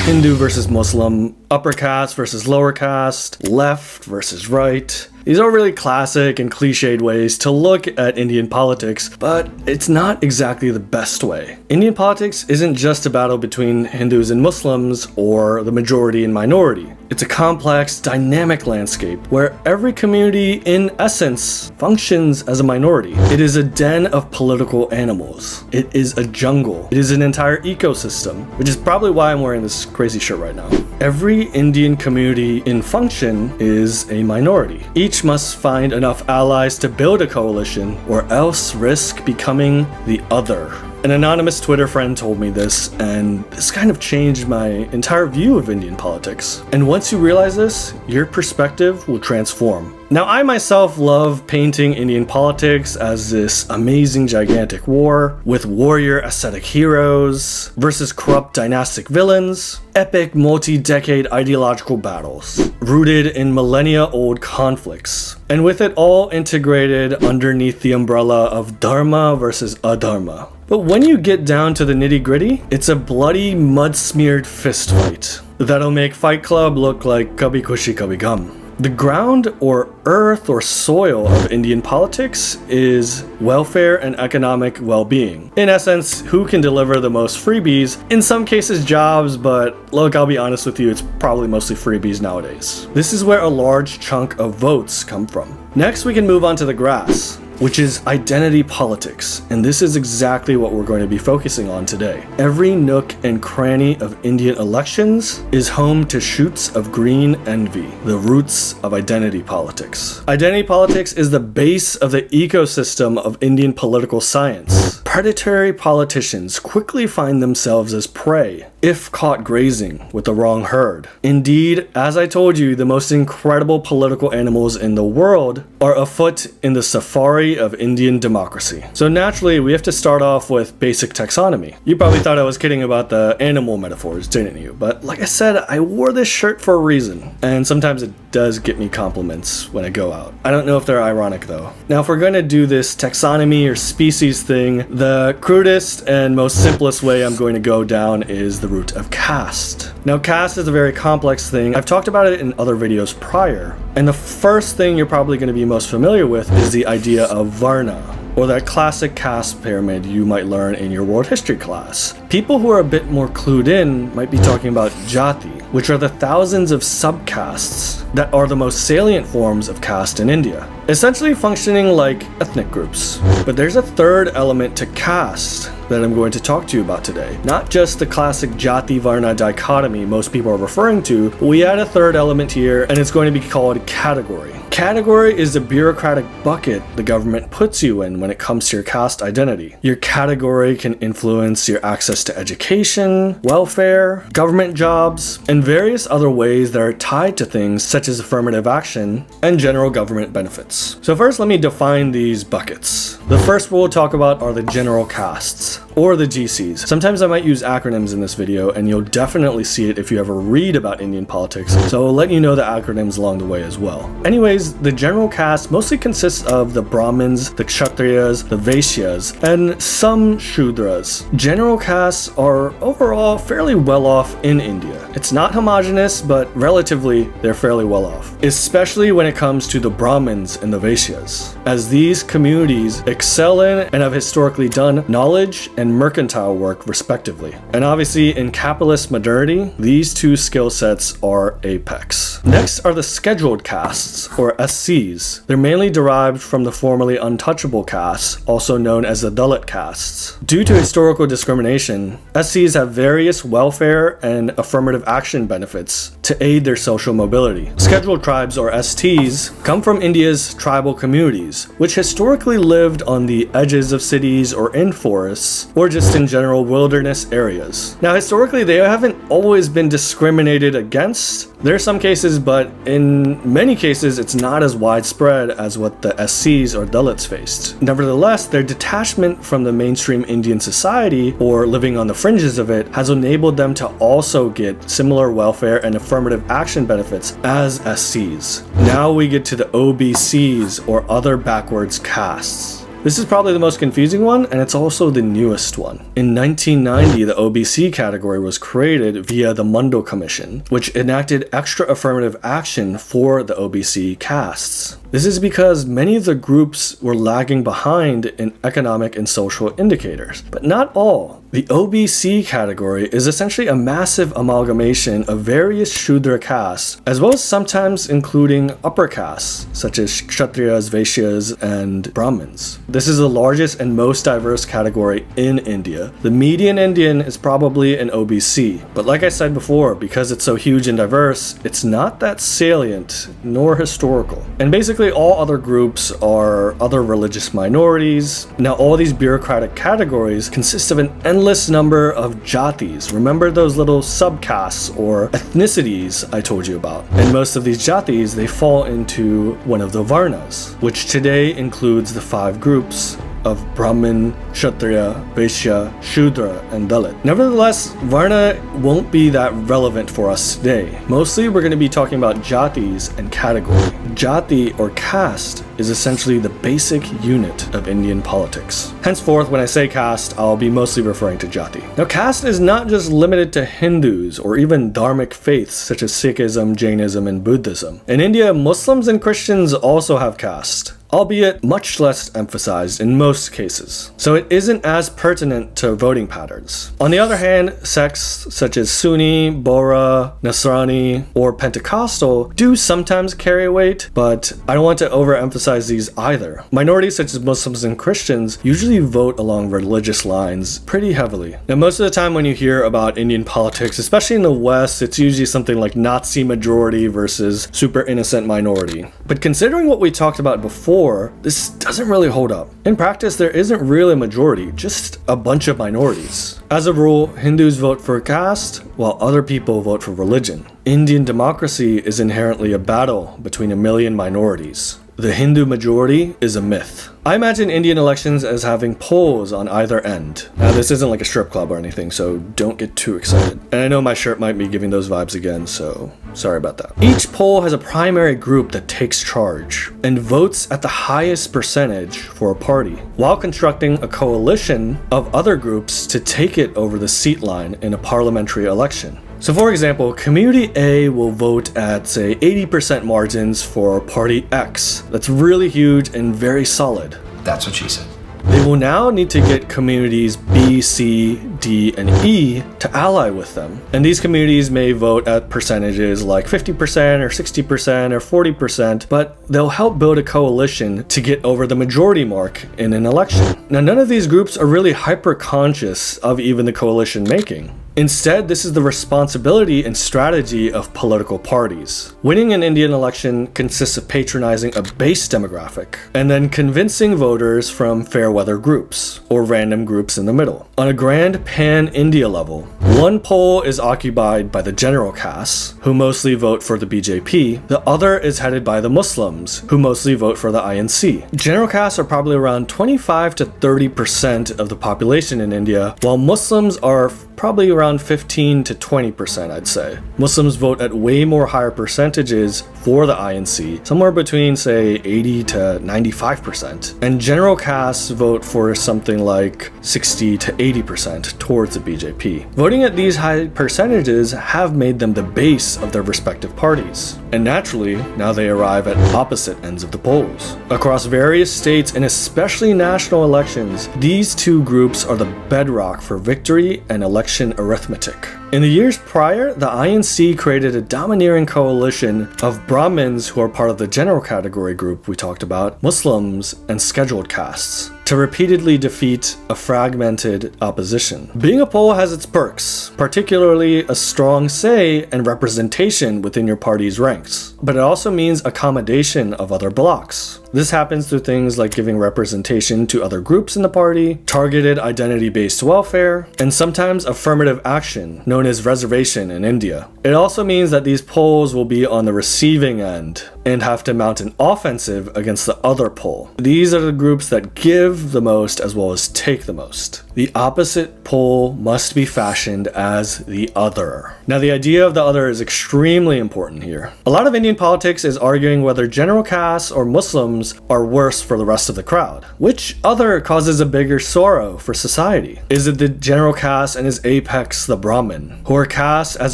Hindu versus Muslim, upper caste versus lower caste, left versus right. These are really classic and cliched ways to look at Indian politics, but it's not exactly the best way. Indian politics isn't just a battle between Hindus and Muslims or the majority and minority. It's a complex, dynamic landscape where every community, in essence, functions as a minority. It is a den of political animals. It is a jungle. It is an entire ecosystem, which is probably why I'm wearing this crazy shirt right now. Every Indian community in function is a minority. Each must find enough allies to build a coalition or else risk becoming the other. An anonymous Twitter friend told me this, and this kind of changed my entire view of Indian politics. And once you realize this, your perspective will transform. Now, I myself love painting Indian politics as this amazing gigantic war with warrior ascetic heroes versus corrupt dynastic villains, epic multi-decade ideological battles rooted in millennia-old conflicts, and with it all integrated underneath the umbrella of dharma versus adharma. But when you get down to the nitty-gritty, it's a bloody, mud-smeared fist fight that'll make Fight Club look like Kabhi Khushi Kabhi Gham. The ground or earth or soil of Indian politics is welfare and economic well-being. In essence, who can deliver the most freebies? In some cases jobs, but look, I'll be honest with you, it's probably mostly freebies nowadays. This is where a large chunk of votes come from. Next, we can move on to the grass, which is identity politics, and this is exactly what we're going to be focusing on today. Every nook and cranny of Indian elections is home to shoots of green envy, the roots of identity politics. Identity politics is the base of the ecosystem of Indian political science. Predatory politicians quickly find themselves as prey if caught grazing with the wrong herd. Indeed, as I told you, the most incredible political animals in the world are afoot in the safari of Indian democracy. So naturally, we have to start off with basic taxonomy. You probably thought I was kidding about the animal metaphors, didn't you? But like I said, I wore this shirt for a reason, and sometimes it does get me compliments when I go out. I don't know if they're ironic though. Now, if we're going to do this taxonomy or species thing, the crudest and most simplest way I'm going to go down is the root of caste. Now, caste is a very complex thing. I've talked about it in other videos prior, and the first thing you're probably going to be most familiar with is the idea of Varna, or that classic caste pyramid you might learn in your world history class. People who are a bit more clued in might be talking about jati, which are the thousands of subcastes that are the most salient forms of caste in India, essentially functioning like ethnic groups. But there's a third element to caste that I'm going to talk to you about today. Not just the classic jati-varna dichotomy most people are referring to, but we add a third element here, and it's going to be called category. Category is the bureaucratic bucket the government puts you in when it comes to your caste identity. Your category can influence your access to education, welfare, government jobs, and various other ways that are tied to things such as affirmative action and general government benefits. So first, let me define these buckets. The first we'll talk about are the general castes, or the GCs. Sometimes I might use acronyms in this video, and you'll definitely see it if you ever read about Indian politics, so I'll let you know the acronyms along the way as well. Anyways, the general caste mostly consists of the Brahmins, the Kshatriyas, the Vaishyas, and some Shudras. General castes are overall fairly well off in India. It's not homogenous, but relatively they're fairly well off, especially when it comes to the Brahmins and the Vaishyas, as these communities excel in and have historically done knowledge and mercantile work respectively. And obviously in capitalist modernity, these two skill sets are apex. Next are the scheduled castes, or SCs. They're mainly derived from the formerly untouchable castes, also known as the Dalit castes. Due to historical discrimination, SCs have various welfare and affirmative action benefits to aid their social mobility. Scheduled tribes, or STs, come from India's tribal communities, which historically lived on the edges of cities or in forests, or just in general wilderness areas. Now, historically, they haven't always been discriminated against. There are some cases, but in many cases, it's not as widespread as what the SCs or Dalits faced. Nevertheless, their detachment from the mainstream Indian society, or living on the fringes of it, has enabled them to also get similar welfare and affirmative action benefits as SCs. Now we get to the OBCs, or other backwards castes. This is probably the most confusing one, and it's also the newest one. In 1990, the OBC category was created via the Mundo Commission, which enacted extra affirmative action for the OBC castes. This is because many of the groups were lagging behind in economic and social indicators, but not all. The OBC category is essentially a massive amalgamation of various Shudra castes, as well as sometimes including upper castes, such as Kshatriyas, Vaishyas, and Brahmins. This is the largest and most diverse category in India. The median Indian is probably an OBC, but like I said before, because it's so huge and diverse, it's not that salient nor historical. And basically all other groups are other religious minorities. Now all these bureaucratic categories consist of an endless number of jatis. Remember those little subcastes or ethnicities I told you about? And most of these jatis, they fall into one of the varnas, which today includes the 5 groups of Brahmin, Kshatriya, Vaishya, Shudra, and Dalit. Nevertheless, Varna won't be that relevant for us today. Mostly we're going to be talking about jatis and category. Jati or caste is essentially the basic unit of Indian politics. Henceforth, when I say caste, I'll be mostly referring to jati. Now, caste is not just limited to Hindus or even dharmic faiths such as Sikhism, Jainism, and Buddhism. In India, Muslims and Christians also have caste, albeit much less emphasized in most cases. So it isn't as pertinent to voting patterns. On the other hand, sects such as Sunni, Bohra, Nasrani, or Pentecostal do sometimes carry weight, but I don't want to overemphasize these either. Minorities such as Muslims and Christians usually vote along religious lines pretty heavily. Now, most of the time when you hear about Indian politics, especially in the West, it's usually something like Nazi majority versus super innocent minority. But considering what we talked about before, this doesn't really hold up. In practice, there isn't really a majority, just a bunch of minorities. As a rule, Hindus vote for caste, while other people vote for religion. Indian democracy is inherently a battle between a million minorities. The Hindu majority is a myth. I imagine Indian elections as having polls on either end. Now, this isn't like a strip club or anything, so don't get too excited. And I know my shirt might be giving those vibes again, so sorry about that. Each poll has a primary group that takes charge and votes at the highest percentage for a party, while constructing a coalition of other groups to take it over the seat line in a parliamentary election. So for example, Community A will vote at, say, 80% margins for Party X. That's really huge and very solid. That's what she said. They will now need to get communities B, C, D, and E to ally with them. And these communities may vote at percentages like 50% or 60% or 40%, but they'll help build a coalition to get over the majority mark in an election. Now, none of these groups are really hyper-conscious of even the coalition making. Instead, this is the responsibility and strategy of political parties. Winning an Indian election consists of patronizing a base demographic and then convincing voters from fair weather groups or random groups in the middle. On a grand pan-India level, one pole is occupied by the general castes, who mostly vote for the BJP. The other is headed by the Muslims, who mostly vote for the INC. General castes are probably around 25 to 30% of the population in India, while Muslims are probably around 15 to 20%, I'd say. Muslims vote at way more higher percentages for the INC, somewhere between, say, 80 to 95%. And general castes vote for something like 60 to 80% towards the BJP. Voting at these high percentages have made them the base of their respective parties. And naturally, now they arrive at opposite ends of the polls. Across various states and especially national elections, these two groups are the bedrock for victory and election arithmetic. In the years prior, the INC created a domineering coalition of Brahmins, who are part of the general category group we talked about, Muslims, and scheduled castes, to repeatedly defeat a fragmented opposition. Being a pole has its perks, particularly a strong say and representation within your party's ranks. But it also means accommodation of other blocs. This happens through things like giving representation to other groups in the party, targeted identity-based welfare, and sometimes affirmative action, known as reservation in India. It also means that these poles will be on the receiving end and have to mount an offensive against the other pole. These are the groups that give give the most as well as take the most. The opposite pole must be fashioned as the other. Now, the idea of the other is extremely important here. A lot of Indian politics is arguing whether general castes or Muslims are worse for the rest of the crowd. Which other causes a bigger sorrow for society? Is it the general caste and his apex, the Brahmin, who are cast as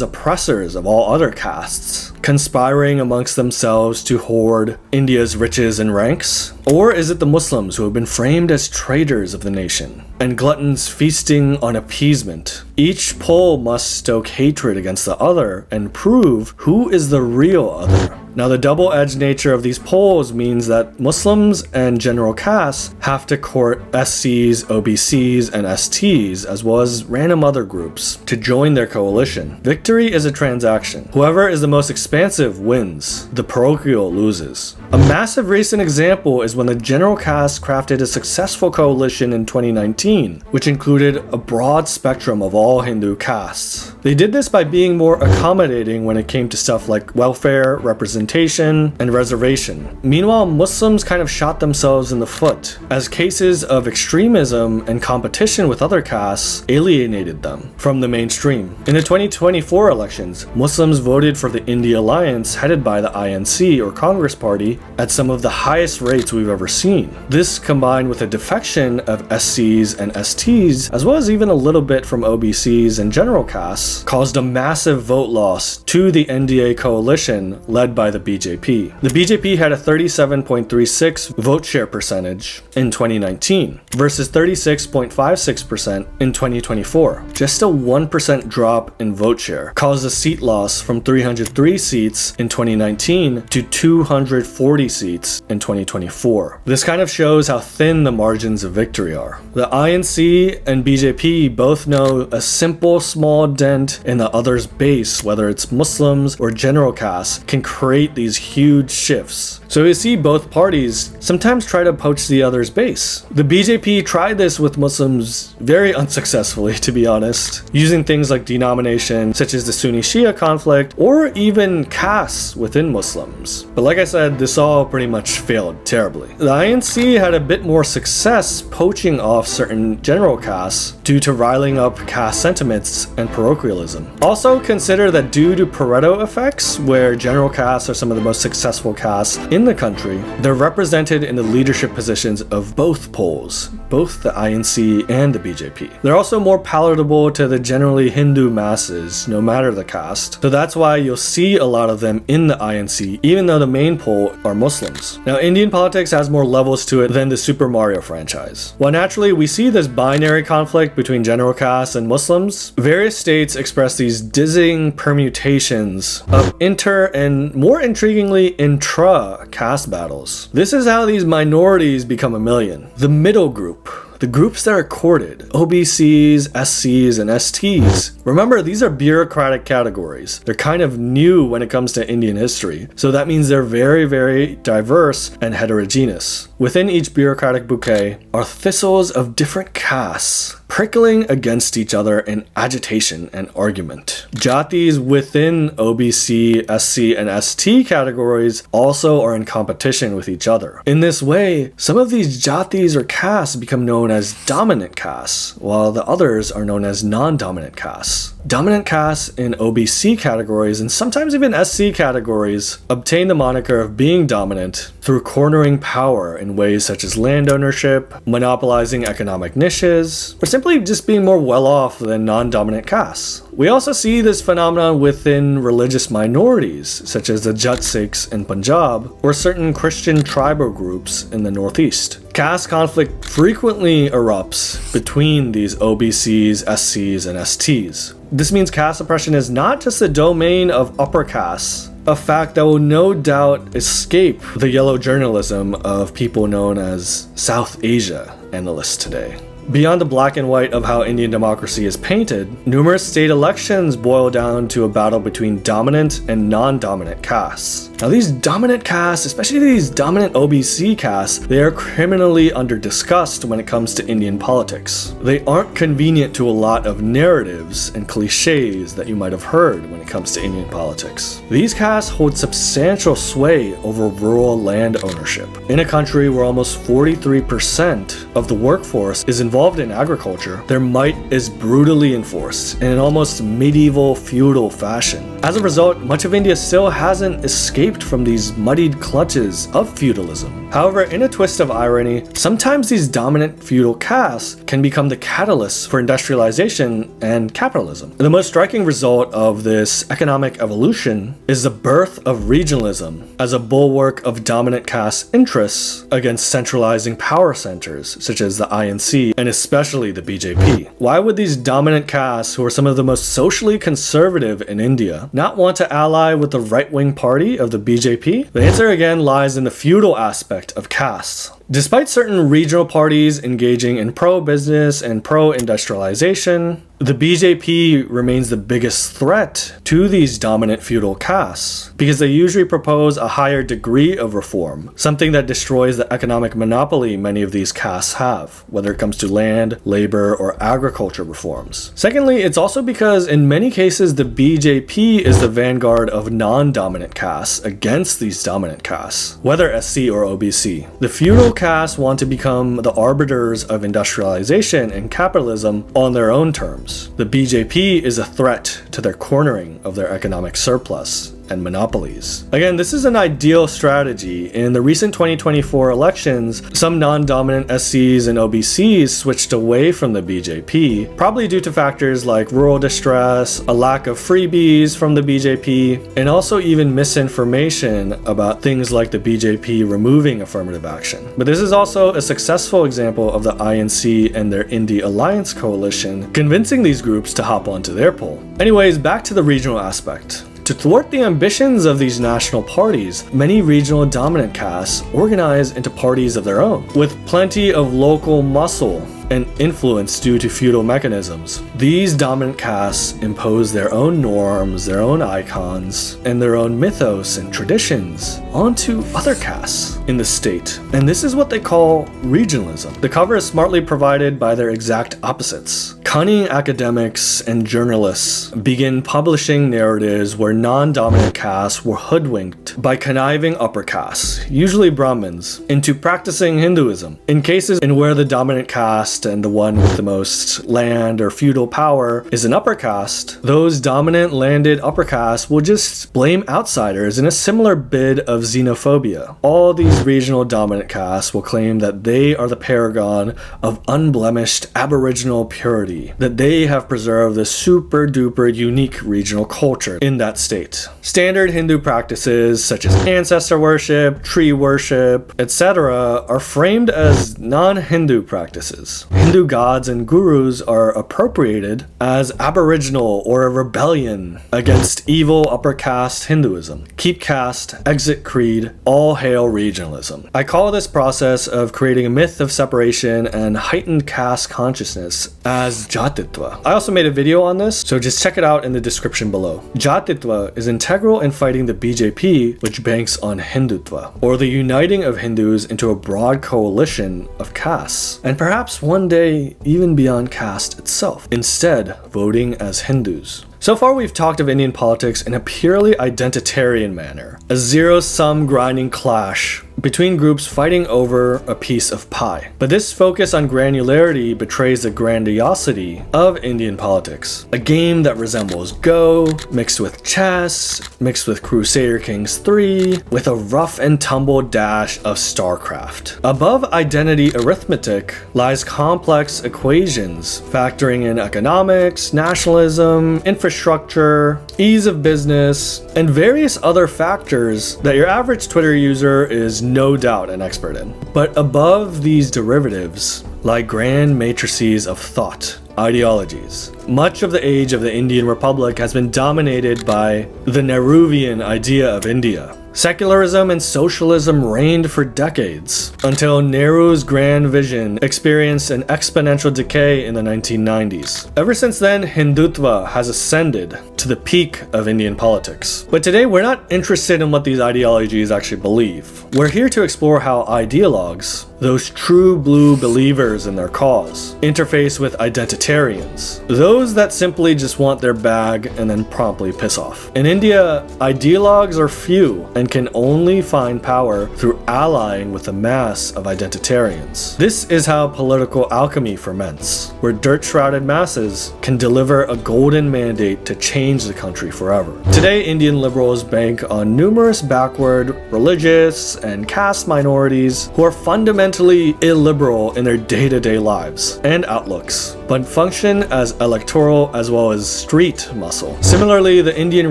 oppressors of all other castes, conspiring amongst themselves to hoard India's riches and ranks? Or is it the Muslims who have been framed as traitors of the nation and gluttons feasting on appeasement? Each pole must stoke hatred against the other and prove who is the real other. Now, the double-edged nature of these poles means that Muslims and general castes have to court SCs, OBCs, and STs, as well as random other groups, to join their coalition. Victory is a transaction. Whoever is the most expansive wins. The parochial loses. A massive recent example is when the general caste crafted a successful coalition in 2019, which included a broad spectrum of all Hindu castes. They did this by being more accommodating when it came to stuff like welfare, representation, and reservation. Meanwhile, Muslims kind of shot themselves in the foot, as cases of extremism and competition with other castes alienated them from the mainstream. In the 2024 elections, Muslims voted for the India Alliance headed by the INC or Congress Party at some of the highest rates we've ever seen. This, combined with a defection of SCs and STs, as well as even a little bit from OBCs and general castes, caused a massive vote loss to the NDA coalition led by the BJP. The BJP had a 37.36 vote share percentage in 2019 versus 36.56% in 2024. Just a 1% drop in vote share caused a seat loss from 303 seats in 2019 to 240 seats in 2024. This kind of shows how thin the margins of victory are. The INC and BJP both know a simple small dent in the other's base, whether it's Muslims or general castes, can create these huge shifts. So you see both parties sometimes try to poach the other's base. The BJP tried this with Muslims very unsuccessfully, to be honest, using things like denomination, such as the Sunni-Shia conflict, or even castes within Muslims. But like I said, this all pretty much failed terribly. The INC had a bit more success poaching off certain general castes due to riling up caste sentiments and parochialism. Also consider that due to Pareto effects, where general castes are some of the most successful castes in the country, they're represented in the leadership positions of both poles, both the INC and the BJP. They're also more palatable to the generally Hindu masses, no matter the caste, so that's why you'll see a lot of them in the INC, even though the main pole are Muslims. Now, Indian politics has more levels to it than the Super Mario franchise. While naturally we see this binary conflict between general castes and Muslims, various states express these dizzying permutations of inter and, more intriguingly, intra-caste battles. This is how these minorities become a million. The middle group. The groups that are courted, OBCs, SCs, and STs. Remember, these are bureaucratic categories. They're kind of new when it comes to Indian history. So that means they're very, very diverse and heterogeneous. Within each bureaucratic bouquet are thistles of different castes, prickling against each other in agitation and argument. Jatis within OBC, SC, and ST categories also are in competition with each other. In this way, some of these jatis or castes become known as dominant castes, while the others are known as non-dominant castes. Dominant castes in OBC categories, and sometimes even SC categories, obtain the moniker of being dominant through cornering power in ways such as land ownership, monopolizing economic niches, or simply just being more well-off than non-dominant castes. We also see this phenomenon within religious minorities, such as the Jat Sikhs in Punjab, or certain Christian tribal groups in the Northeast. Caste conflict frequently erupts between these OBCs, SCs, and STs. This means caste oppression is not just the domain of upper castes, a fact that will no doubt escape the yellow journalism of people known as South Asia analysts today. Beyond the black and white of how Indian democracy is painted, numerous state elections boil down to a battle between dominant and non-dominant castes. Now these dominant castes, especially these dominant OBC castes, they are criminally under-discussed when it comes to Indian politics. They aren't convenient to a lot of narratives and cliches that you might have heard when it comes to Indian politics. These castes hold substantial sway over rural land ownership. In a country where almost 43% of the workforce is involved in agriculture, their might is brutally enforced in an almost medieval feudal fashion. As a result, much of India still hasn't escaped from these muddied clutches of feudalism. However, in a twist of irony, sometimes these dominant feudal castes can become the catalyst for industrialization and capitalism. The most striking result of this economic evolution is the birth of regionalism as a bulwark of dominant caste interests against centralizing power centers such as the INC and especially the BJP. Why would these dominant castes, who are some of the most socially conservative in India, not want to ally with the right-wing party of the BJP? The answer again lies in the feudal aspect of castes. Despite certain regional parties engaging in pro-business and pro-industrialization, the BJP remains the biggest threat to these dominant feudal castes because they usually propose a higher degree of reform, something that destroys the economic monopoly many of these castes have, whether it comes to land, labor, or agriculture reforms. Secondly, it's also because in many cases the BJP is the vanguard of non-dominant castes against these dominant castes, whether SC or OBC. The feudal castes want to become the arbiters of industrialization and capitalism on their own terms. The BJP is a threat to their cornering of their economic surplus and monopolies. Again, this is an ideal strategy. In the recent 2024 elections, some non-dominant SCs and OBCs switched away from the BJP, probably due to factors like rural distress, a lack of freebies from the BJP, and also even misinformation about things like the BJP removing affirmative action. But this is also a successful example of the INC and their Indie Alliance coalition convincing these groups to hop onto their pole. Anyways, back to the regional aspect. To thwart the ambitions of these national parties, many regional dominant castes organize into parties of their own, with plenty of local muscle and influence due to feudal mechanisms. These dominant castes impose their own norms, their own icons, and their own mythos and traditions onto other castes in the state. And this is what they call regionalism. The cover is smartly provided by their exact opposites. Cunning academics and journalists begin publishing narratives where non-dominant castes were hoodwinked by conniving upper castes, usually Brahmins, into practicing Hinduism. In cases in where the dominant caste and the one with the most land or feudal power is an upper caste, those dominant landed upper castes will just blame outsiders in a similar bid of xenophobia. All these regional dominant castes will claim that they are the paragon of unblemished aboriginal purity, that they have preserved the super duper unique regional culture in that state. Standard Hindu practices such as ancestor worship, tree worship, etc. are framed as non-Hindu practices. Hindu gods and gurus are appropriated as aboriginal or a rebellion against evil upper caste Hinduism. Keep caste, exit creed, all hail regionalism. I call this process of creating a myth of separation and heightened caste consciousness as Jatitva. I also made a video on this, so just check it out in the description below. Jatitva is integral in fighting the BJP, which banks on Hindutva, or the uniting of Hindus into a broad coalition of castes, and perhaps one day even beyond caste itself, instead voting as Hindus. So far we've talked of Indian politics in a purely identitarian manner, a zero-sum grinding clash between groups fighting over a piece of pie. But this focus on granularity betrays the grandiosity of Indian politics. A game that resembles Go, mixed with chess, mixed with Crusader Kings 3, with a rough and tumble dash of StarCraft. Above identity arithmetic lies complex equations, factoring in economics, nationalism, infrastructure, ease of business, and various other factors that your average Twitter user is no doubt an expert in. But above these derivatives lie grand matrices of thought, ideologies. Much of the age of the Indian Republic has been dominated by the Nehruvian idea of India, Secularism and socialism reigned for decades, until Nehru's grand vision experienced an exponential decay in the 1990s. Ever since then, Hindutva has ascended to the peak of Indian politics. But today, we're not interested in what these ideologies actually believe. We're here to explore how ideologues, those true blue believers in their cause, interface with identitarians, those that simply just want their bag and then promptly piss off. In India, ideologues are few and can only find power through allying with the mass of identitarians. This is how political alchemy ferments, where dirt-shrouded masses can deliver a golden mandate to change the country forever. Today, Indian liberals bank on numerous backward, religious, and caste minorities who are fundamentally illiberal in their day-to-day lives and outlooks, but function as electoral as well as street muscle. Similarly, the Indian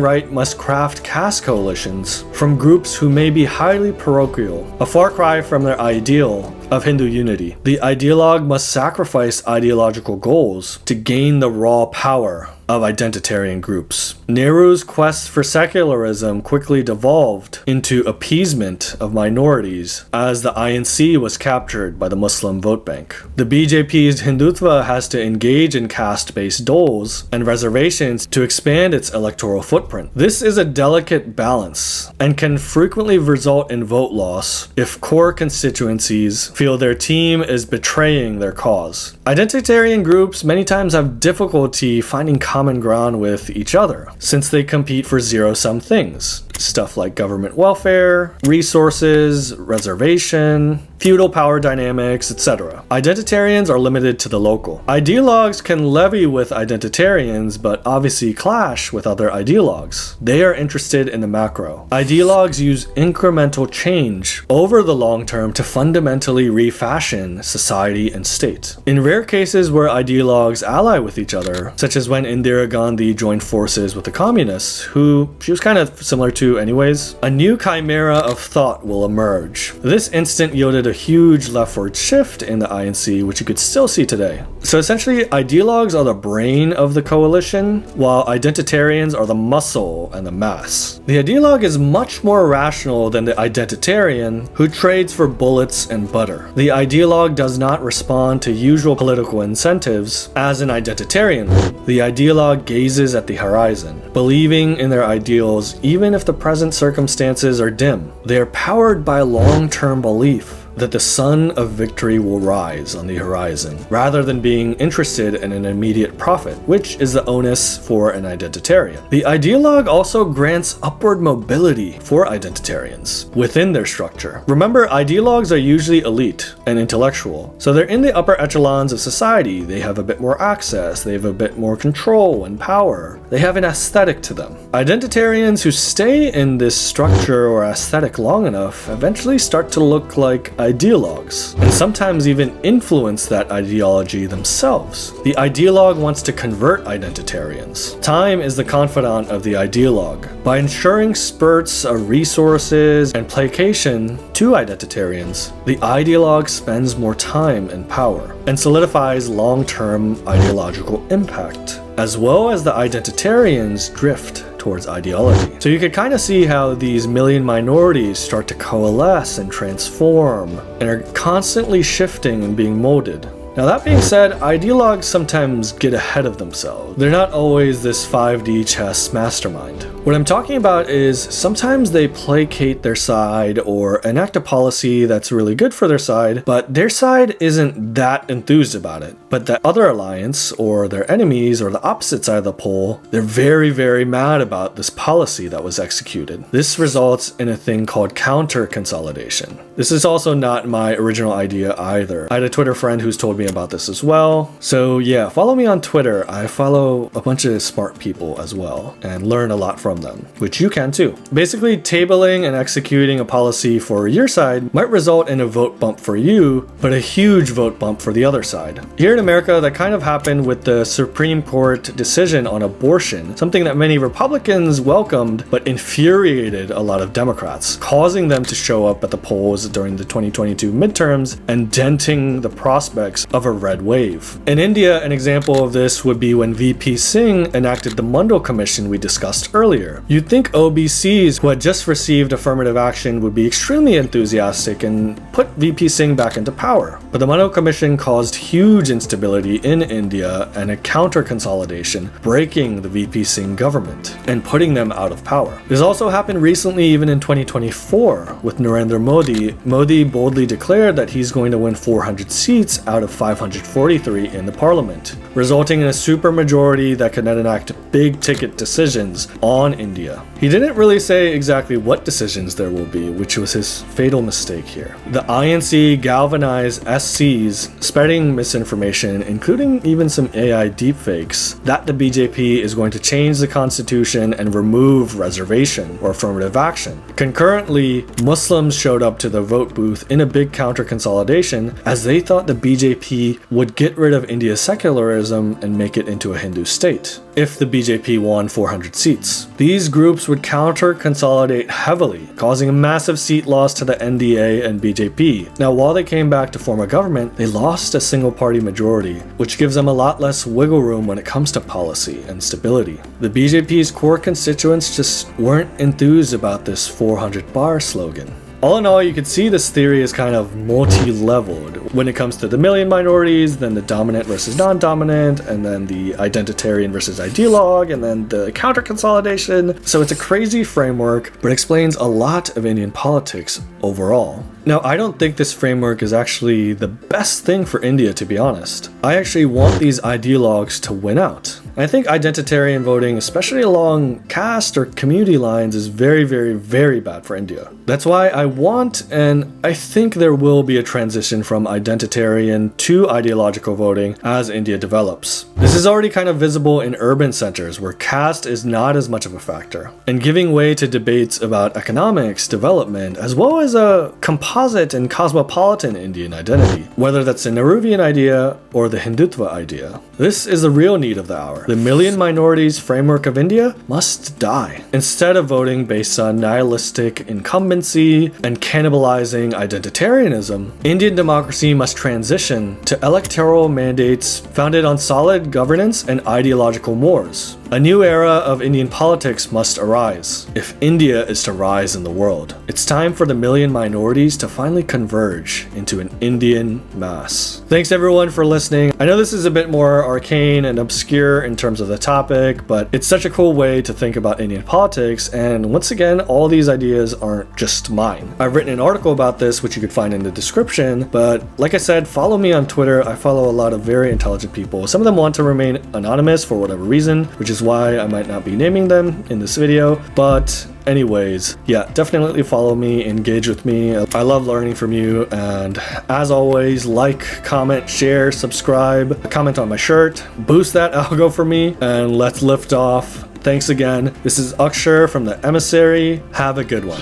right must craft caste coalitions from groups who may be highly parochial, a far cry from their ideal of Hindu unity. The ideologue must sacrifice ideological goals to gain the raw power of identitarian groups. Nehru's quest for secularism quickly devolved into appeasement of minorities as the INC was captured by the Muslim vote bank. The BJP's Hindutva has to engage in caste-based doles and reservations to expand its electoral footprint. This is a delicate balance and can frequently result in vote loss if core constituencies feel their team is betraying their cause. Identitarian groups many times have difficulty finding common ground with each other, since they compete for zero-sum things. Stuff like government welfare, resources, reservation, feudal power dynamics, etc. Identitarians are limited to the local. Ideologues can levy with identitarians, but obviously clash with other ideologues. They are interested in the macro. Ideologues use incremental change over the long term to fundamentally refashion society and state. In rare cases where ideologues ally with each other, such as when Indira Gandhi joined forces with the communists, who she was kind of similar to anyways, a new chimera of thought will emerge. This instant yielded a huge leftward shift in the INC, which you could still see today. So essentially, ideologues are the brain of the coalition, while identitarians are the muscle and the mass. The ideologue is much more rational than the identitarian, who trades for bullets and butter. The ideologue does not respond to usual political incentives as an identitarian would. The ideologue gazes at the horizon, believing in their ideals even if the present circumstances are dim. They are powered by a long-term belief that the sun of victory will rise on the horizon, rather than being interested in an immediate profit, which is the onus for an identitarian. The ideologue also grants upward mobility for identitarians within their structure. Remember, ideologues are usually elite and intellectual, so they're in the upper echelons of society. They have a bit more access, they have a bit more control and power. They have an aesthetic to them. Identitarians who stay in this structure or aesthetic long enough eventually start to look like ideologues, and sometimes even influence that ideology themselves. The ideologue wants to convert identitarians. Time is the confidant of the ideologue. By ensuring spurts of resources and placation to identitarians, the ideologue spends more time and power, and solidifies long-term ideological impact, as well as the identitarians drift towards ideology. So you could kind of see how these million minorities start to coalesce and transform and are constantly shifting and being molded. Now that being said, ideologues sometimes get ahead of themselves. They're not always this 5D chess mastermind. What I'm talking about is sometimes they placate their side or enact a policy that's really good for their side, but their side isn't that enthused about it. But the other alliance or their enemies or the opposite side of the pole, they're very, very mad about this policy that was executed. This results in a thing called counter-consolidation. This is also not my original idea either. I had a Twitter friend who's told me about this as well. So yeah, follow me on Twitter. I follow a bunch of smart people as well and learn a lot from them, which you can too. Basically, tabling and executing a policy for your side might result in a vote bump for you, but a huge vote bump for the other side. Here in America, that kind of happened with the Supreme Court decision on abortion, something that many Republicans welcomed but infuriated a lot of Democrats, causing them to show up at the polls during the 2022 midterms and denting the prospects of a red wave. In India, an example of this would be when VP Singh enacted the Mundal Commission we discussed earlier. earlier. You'd think OBCs who had just received affirmative action would be extremely enthusiastic and put VP Singh back into power. But the Mano Commission caused huge instability in India and a counter-consolidation, breaking the VP Singh government and putting them out of power. This also happened recently, even in 2024, with Narendra Modi. Modi boldly declared that he's going to win 400 seats out of 543 in the parliament, resulting in a supermajority that could then enact big ticket decisions on India. He didn't really say exactly what decisions there will be, which was his fatal mistake here. The INC galvanized SCs spreading misinformation, including even some AI deepfakes, that the BJP is going to change the constitution and remove reservation or affirmative action. Concurrently, Muslims showed up to the vote booth in a big counter-consolidation as they thought the BJP would get rid of India's secularism and make it into a Hindu state if the BJP won 400 seats. These groups would counter-consolidate heavily, causing a massive seat loss to the NDA and BJP. Now, while they came back to form a government, they lost a single-party majority, which gives them a lot less wiggle room when it comes to policy and stability. The BJP's core constituents just weren't enthused about this 400 bar slogan. All in all, you can see this theory is kind of multi-leveled. When it comes to the million minorities, then the dominant versus non-dominant, and then the identitarian versus ideologue, and then the counter-consolidation. So it's a crazy framework, but explains a lot of Indian politics overall. Now, I don't think this framework is actually the best thing for India, to be honest. I actually want these ideologues to win out. I think identitarian voting, especially along caste or community lines, is very, very, very bad for India. That's why I want, and I think there will be a transition from identitarian to ideological voting as India develops. This is already kind of visible in urban centers where caste is not as much of a factor, and giving way to debates about economics, development, as well as a composite and cosmopolitan Indian identity, whether that's the Nehruvian idea or the Hindutva idea. This is the real need of the hour. The Million Minorities framework of India must die. Instead of voting based on nihilistic incumbency and cannibalizing identitarianism, Indian democracy must transition to electoral mandates founded on solid governance and ideological mores. A new era of Indian politics must arise if India is to rise in the world. It's time for the million minorities to finally converge into an Indian mass. Thanks everyone for listening. I know this is a bit more arcane and obscure in terms of the topic, but it's such a cool way to think about Indian politics, and once again, all these ideas aren't just mine. I've written an article about this, which you could find in the description, but like I said, follow me on Twitter. I follow a lot of very intelligent people. Some of them want to remain anonymous for whatever reason, which is why I might not be naming them in this video, but anyways, yeah, definitely follow me, engage with me. I love learning from you, and as always, like, comment, share, subscribe, comment on my shirt, boost that algo for me, and let's lift off. Thanks again. This is Akshar from the Emissary. Have a good one.